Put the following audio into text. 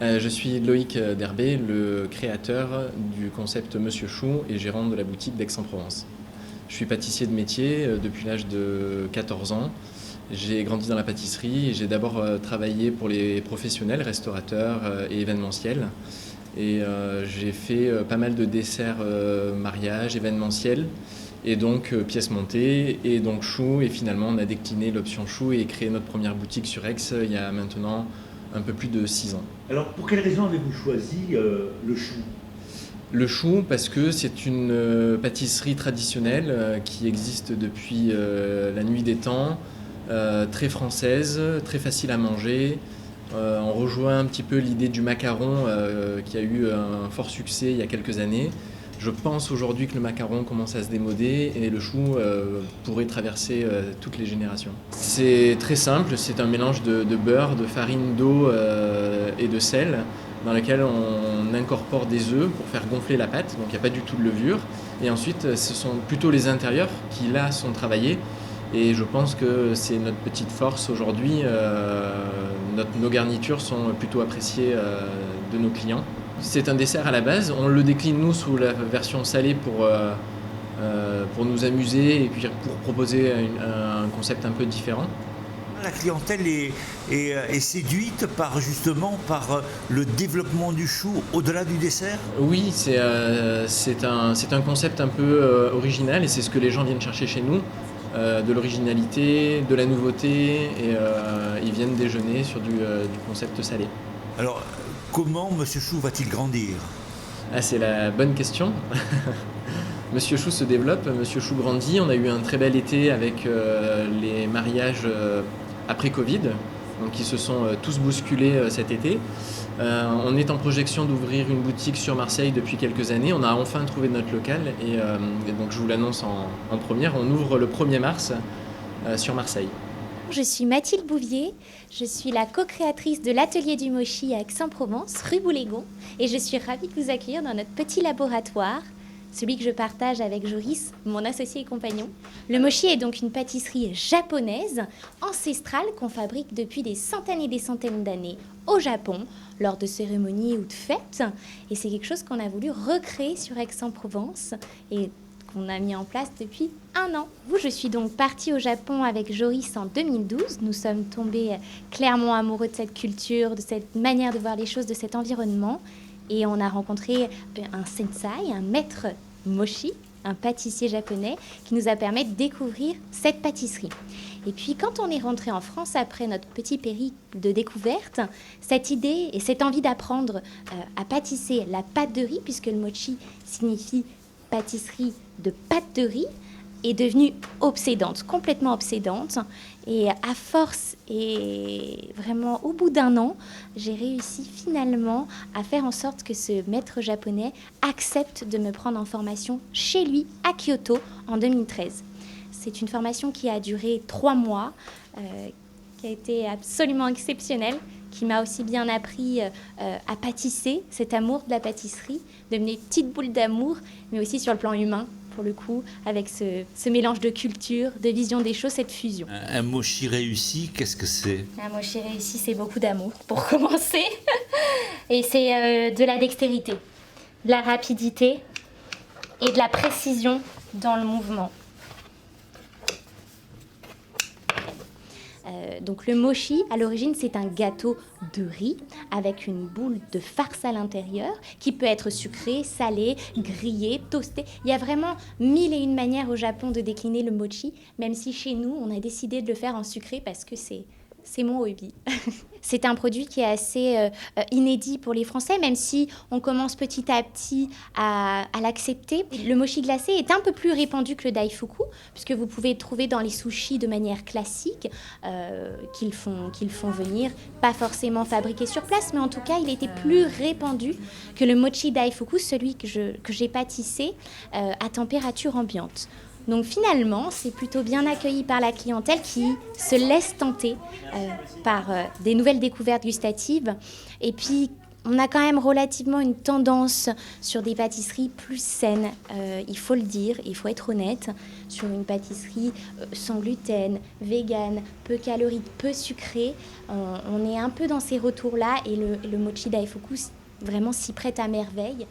Je suis Loïc Derbé, le créateur du concept Monsieur Chou et gérant de la boutique d'Aix-en-Provence. Je suis pâtissier de métier depuis l'âge de 14 ans. J'ai grandi dans la pâtisserie et j'ai d'abord travaillé pour les professionnels, restaurateurs et événementiels. Et j'ai fait pas mal de desserts mariage, événementiels et donc pièces montées et donc chou. Et finalement on a décliné l'option chou et créé notre première boutique sur Aix il y a maintenant un peu plus de 6 ans. Alors, pour quelle raison avez-vous choisi le chou? Le chou, parce que c'est une pâtisserie traditionnelle qui existe depuis la nuit des temps, très française, très facile à manger. On rejoint un petit peu l'idée du macaron qui a eu un fort succès il y a quelques années. Je pense aujourd'hui que le macaron commence à se démoder et le chou pourrait traverser toutes les générations. C'est très simple, c'est un mélange de beurre, de farine, d'eau et de sel dans lequel on incorpore des œufs pour faire gonfler la pâte, donc il n'y a pas du tout de levure. Et ensuite, ce sont plutôt les intérieurs qui là sont travaillés. Et je pense que c'est notre petite force aujourd'hui. Nos garnitures sont plutôt appréciées de nos clients. C'est un dessert à la base. On le décline nous sous la version salée pour nous amuser et puis pour proposer un concept un peu différent. La clientèle est séduite justement par le développement du chou au-delà du dessert? Oui, c'est un concept un peu original et c'est ce que les gens viennent chercher chez nous. De l'originalité, de la nouveauté et ils viennent déjeuner sur du concept salé. Alors, comment Monsieur Chou va-t-il grandir? Ah, c'est la bonne question. Monsieur Chou se développe, Monsieur Chou grandit. On a eu un très bel été avec les mariages après Covid, donc qui se sont tous bousculés cet été. On est en projection d'ouvrir une boutique sur Marseille depuis quelques années. On a enfin trouvé notre local et donc je vous l'annonce en première. On ouvre le 1er mars sur Marseille. Je suis Mathilde Bouvier, je suis la co-créatrice de l'atelier du mochi à Aix-en-Provence, rue Boulégon, et je suis ravie de vous accueillir dans notre petit laboratoire, celui que je partage avec Joris, mon associé et compagnon. Le mochi est donc une pâtisserie japonaise, ancestrale, qu'on fabrique depuis des centaines et des centaines d'années au Japon, lors de cérémonies ou de fêtes. Et c'est quelque chose qu'on a voulu recréer sur Aix-en-Provence et qu'on a mis en place depuis 1 an. Je suis donc partie au Japon avec Joris en 2012. Nous sommes tombés clairement amoureux de cette culture, de cette manière de voir les choses, de cet environnement. Et on a rencontré un sensei, un maître mochi, un pâtissier japonais, qui nous a permis de découvrir cette pâtisserie. Et puis quand on est rentré en France après notre petit périple de découverte, cette idée et cette envie d'apprendre à pâtisser la pâte de riz, puisque le mochi signifie pâtisserie de pâte de riz, est devenue obsédante, complètement obsédante. Et à force et vraiment au bout d'1 an, j'ai réussi finalement à faire en sorte que ce maître japonais accepte de me prendre en formation chez lui à Kyoto en 2013. C'est une formation qui a duré 3 mois, qui a été absolument exceptionnelle, qui m'a aussi bien appris à pâtisser, cet amour de la pâtisserie, devenir une petite boule d'amour, mais aussi sur le plan humain, pour le coup, avec ce mélange de culture, de vision des choses, cette fusion. Un mochi réussi, qu'est-ce que c'est? Un mochi réussi, c'est beaucoup d'amour, pour commencer. Et c'est de la dextérité, de la rapidité et de la précision dans le mouvement. Donc le mochi, à l'origine, c'est un gâteau de riz avec une boule de farce à l'intérieur qui peut être sucré, salé, grillé, toasté. Il y a vraiment 1001 manières au Japon de décliner le mochi, même si chez nous, on a décidé de le faire en sucré parce que c'est mon hobby. C'est un produit qui est assez inédit pour les Français, même si on commence petit à petit à l'accepter. Le mochi glacé est un peu plus répandu que le daifuku, puisque vous pouvez le trouver dans les sushis de manière classique, qu'ils font venir, pas forcément fabriqués sur place, mais en tout cas, il était plus répandu que le mochi daifuku, celui que j'ai pâtissé à température ambiante. Donc finalement, c'est plutôt bien accueilli par la clientèle qui se laisse tenter par des nouvelles découvertes gustatives. Et puis, On a quand même relativement une tendance sur des pâtisseries plus saines, il faut le dire, il faut être honnête, sur une pâtisserie sans gluten, vegan, peu calorique, peu sucrée. On est un peu dans ces retours-là et le mochi daifuku vraiment s'y prête à merveille.